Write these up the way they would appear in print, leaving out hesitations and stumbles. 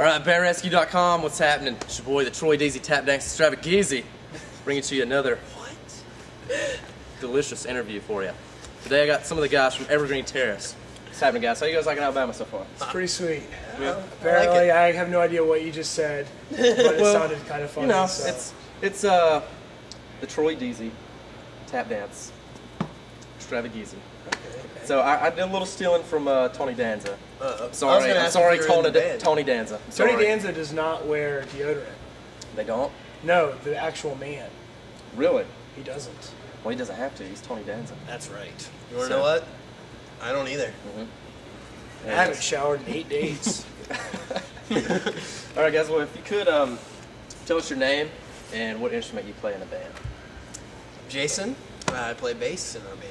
All right, bearrescue.com, what's happening? It's your boy, the Troy Daisy Tap Dance Extravaganza, bringing to you another delicious interview for you. Today I got some of the guys from Evergreen Terrace. What's happening, guys? How you guys liking Alabama so far? It's pretty sweet. Yeah. Apparently, I have no idea what you just said, but it sounded kind of funny. You know, so. it's the Troy Daisy Tap Dance Extravaganza. So I did a little stealing from Tony Danza. I'm sorry, Tony Danza. Tony Danza does not wear deodorant. They don't? No, the actual man. Really? He doesn't. Well, he doesn't have to. He's Tony Danza. That's right. You want to know what? I don't either. I haven't showered in 8 days. All right, guys. Well, if you could tell us your name and what instrument you play in the band. Jason. I play bass in our band.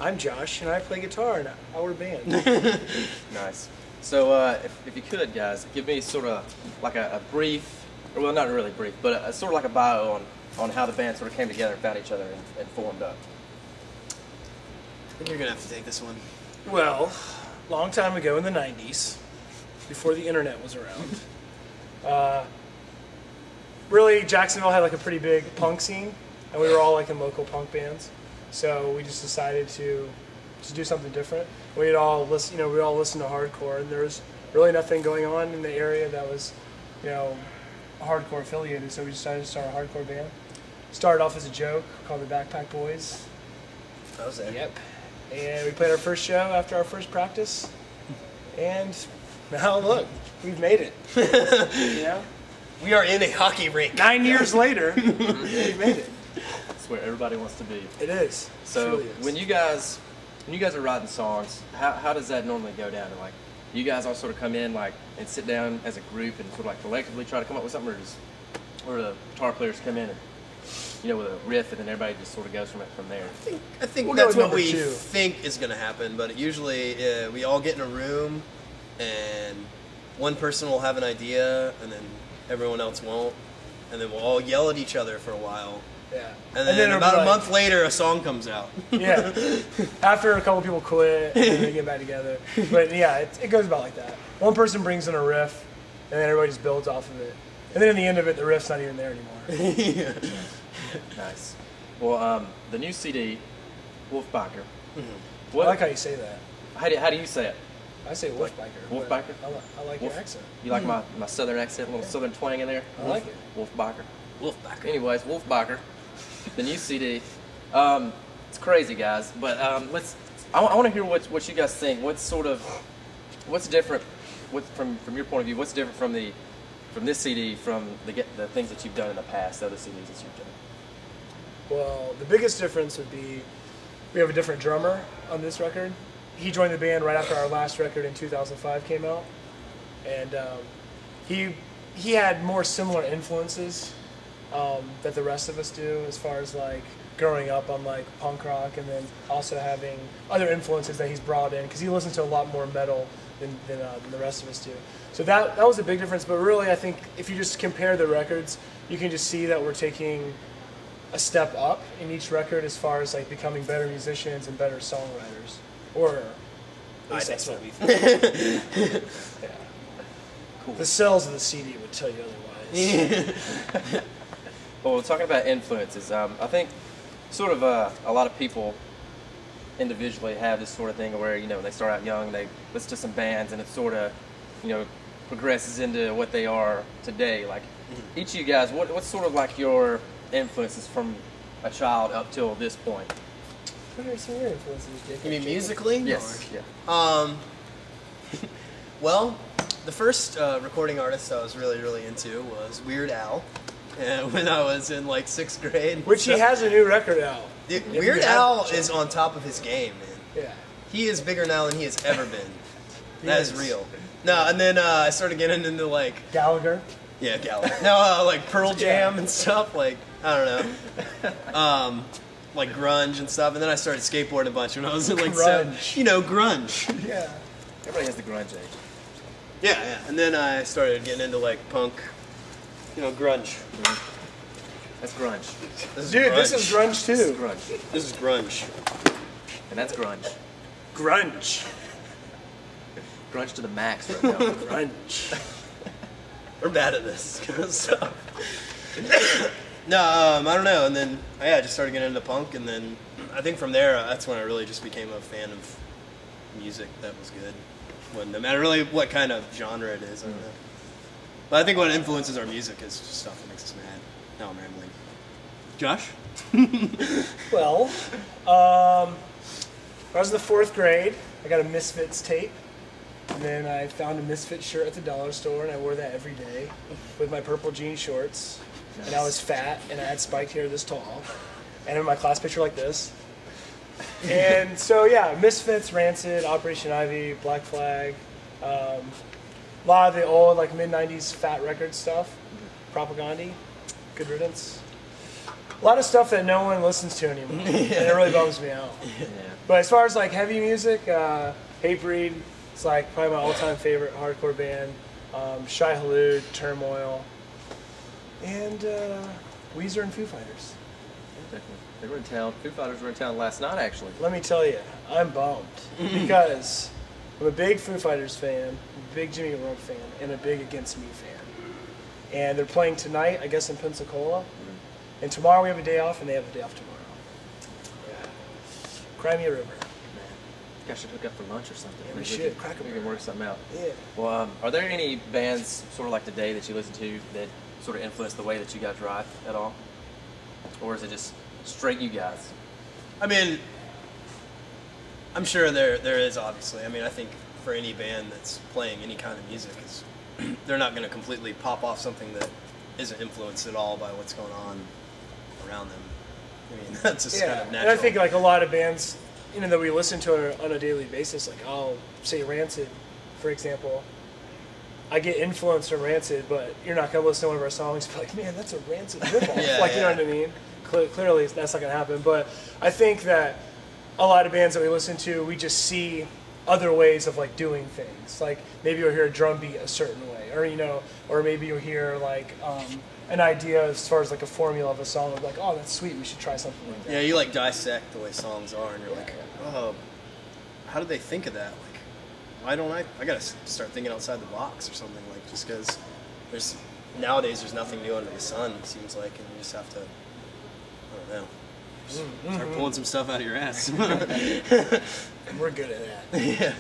I'm Josh, and I play guitar in our band. Nice. So, if you could, guys, give me sort of like a brief, or well, not really brief, but sort of like a bio on how the band sort of came together and found each other and formed up. You're gonna have to take this one. Well, long time ago in the 90s, before the internet was around, really Jacksonville had like a pretty big punk scene, and we were all like in local punk bands. So we just decided to do something different. We'd all listen, we all listened to hardcore, and there was really nothing going on in the area that was, hardcore affiliated. So we decided to start a hardcore band. Started off as a joke called the Backpack Boys. That was it. Yep. And we played our first show after our first practice, and now look, we've made it. We are in a hockey rink. 9 years later, we've made it. That's where everybody wants to be. It is. So it is. when you guys are writing songs, how does that normally go down? Like, you guys all sort of come in and sit down as a group and sort of like collectively try to come up with something, or the guitar players come in and with a riff, and then everybody just sort of goes from there. I think We'll that's go what with we number 2. think is going to happen, but usually we all get in a room, and one person will have an idea, and then everyone else won't, and then we'll all yell at each other for a while. Yeah. And then about a month later, a song comes out. Yeah. After a couple people quit, and then they get back together. But yeah, it goes about like that. One person brings in a riff, and then everybody just builds off of it. And then in the end of it, the riff's not even there anymore. Yeah. Nice. Well, the new CD, Wolfbiker. I like how you say that. How do you say it? I say Wolfbiker. Wolfbiker? I like your accent. You like my southern accent, a little southern twang in there? I like it. Wolfbiker. Wolfbiker. Anyways, Wolfbiker, the new CD. It's crazy, guys. But I want to hear what you guys think. What's different? From your point of view? What's different from this CD from the things that you've done in the past, the other CDs that you've done? Well, the biggest difference would be we have a different drummer on this record. He joined the band right after our last record in 2005 came out, and he had more similar influences that the rest of us do, as far as like growing up on like punk rock, and then also having other influences that he's brought in, because he listens to a lot more metal than the rest of us do. So that was a big difference. But really, I think if you just compare the records, you can just see that we're taking a step up in each record as far as like becoming better musicians and better songwriters. Or at least that's what we think. Yeah. Cool. The sales of the CD would tell you otherwise. Well, talking about influences, I think sort of a lot of people individually have this sort of thing where they start out young, they listen to some bands, and it sort of progresses into what they are today. Like each of you guys, what's sort of like your influences from a child up till this point? What are some of your influences, Jake? You mean musically? Yes. Or? Yeah. Well, the first recording artist I was really into was Weird Al. When I was in like 6th grade. Which he has a new record out. Weird Al is on top of his game, man. Yeah. He is bigger now than he has ever been. That is real. No, and then I started getting into like Gallagher. Yeah, Gallagher. No, like Pearl Jam and stuff. Like I don't know, like grunge and stuff. And then I started skateboarding a bunch when I was in like grunge. Yeah. Everybody has the grunge age. Yeah. And then I started getting into like punk. Grunge. That's grunge. This This is grunge too. This is grunge. This is grunge. And that's grunge. Grunge. grunge to the max right now. Grunge. We're bad at this kind of stuff. No, I don't know. And then, yeah, I just started getting into punk. And then I think from there, that's when I really just became a fan of music that was good. When, no matter really what kind of genre it is. I don't know. But I think what influences our music is just stuff that makes us mad. Now I'm rambling. Josh? Well, I was in the 4th grade. I got a Misfits tape. And then I found a Misfits shirt at the dollar store, and I wore that every day with my purple jean shorts. Nice. And I was fat, and I had spiked hair this tall. And in my class picture like this. And so, yeah, Misfits, Rancid, Operation Ivy, Black Flag. A lot of the old, like, mid-90s fat record stuff. Propaganda. Good riddance. A lot of stuff that no one listens to anymore. And it really bums me out. Yeah. But as far as, like, heavy music, Hatebreed. It's like probably my all-time favorite hardcore band. Shai Hulud, Turmoil, and Weezer and Foo Fighters. They were in town. Foo Fighters were in town last night, actually. Let me tell you, I'm bummed because I'm a big Foo Fighters fan, a big Jimmy Rourke fan, and a big Against Me fan. And they're playing tonight, I guess, in Pensacola. And tomorrow we have a day off, and they have a day off tomorrow. Yeah. Cry me a river. I should hook up for lunch or something. Yeah, we should. We can work something out. Yeah. Well, are there any bands sort of like today that you listen to that sort of influence the way that you guys write at all? Or is it just straight you guys? I mean, I'm sure there is, obviously. I mean, I think for any band that's playing any kind of music, they're not going to completely pop off something that isn't influenced at all by what's going on around them. I mean, that's just kind of natural. And I think like a lot of bands, you know, that we listen to on a daily basis, like I'll say Rancid, for example. I get influenced from Rancid, but you're not going to listen to one of our songs and be like, man, that's a Rancid ripoff. You know what I mean? Clearly, that's not going to happen. But I think that a lot of bands that we listen to, we just see other ways of like doing things. Like maybe you'll hear a drum beat a certain way, or you know, or maybe you'll hear like an idea as far as like a formula of a song of like, oh, that's sweet, we should try something like that. Yeah, you like dissect the way songs are, and you're like, oh, how did they think of that? Like, why don't I gotta start thinking outside the box or something, like, just because nowadays there's nothing new under the sun, it seems like, and you just have to, I don't know, start pulling some stuff out of your ass. And we're good at that. Yeah.